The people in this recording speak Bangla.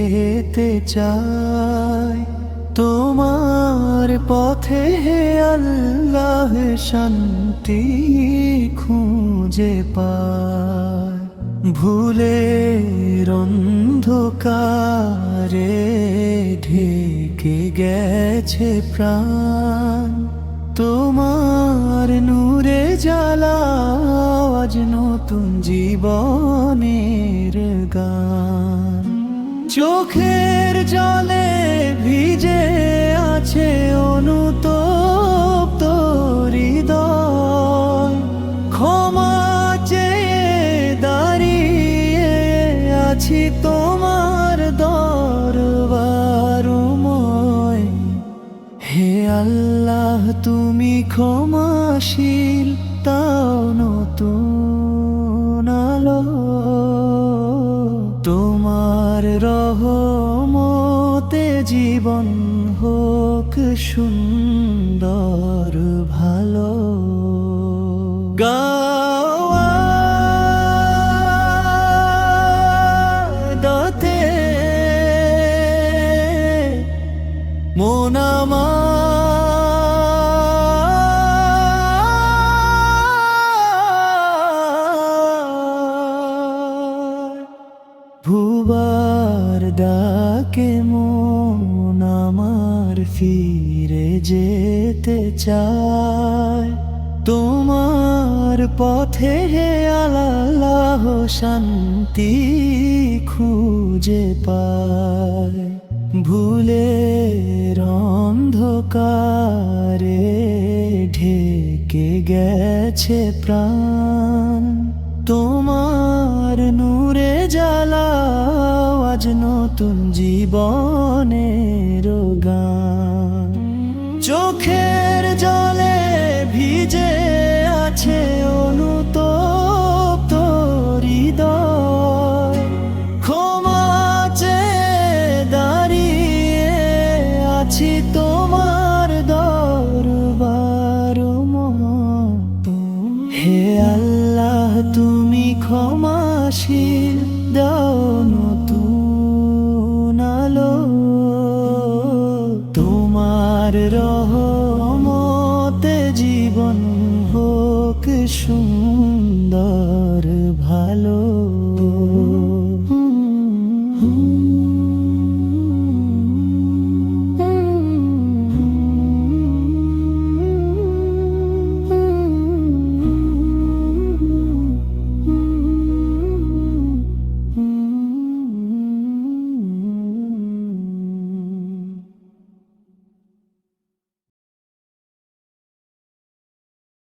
যেতে চাই তোমার পথে হে আল্লাহ, শান্তি খুঁজে পাই। ভুলের অন্ধকারে ঢেকে গেছে প্রাণ, তোমার নূরে জ্বালাও আজ নতুন জীবনের গান। চোখের জলে ভিজে আছে অনুতপ্ত হৃদয়, ক্ষমা চেয়ে দাঁড়িয়ে আছি তোমার দরবারময়। হে আল্লাহ তুমি ক্ষমাশীল, তাও নতুন আলো, তোমার রহমতে জীবন হোক সুন্দর ভালো। গাওয়াতে মন ভুবার ডাকে মন আমার ফিরে যেতে চায় তোমার পথে হে আল্লাহ, শান্তি খুঁজে পায়। ভুলের অন্ধকারে ঢেকে গেছে প্রাণ, তোমার নূরে জ্বালাও আজ নতুন জীবনের গান। চোখের জলে ভিজে আছে অনুতপ্ত হৃদয়, ক্ষমা চেয়ে দাঁড়িয়ে আছি তোমার দরবারময়। হে আল্লাহ তুমি ক্ষমাশীল, দাও নতুন আলো, তোমার রহমতে জীবন হোক সুন্দর ভালো।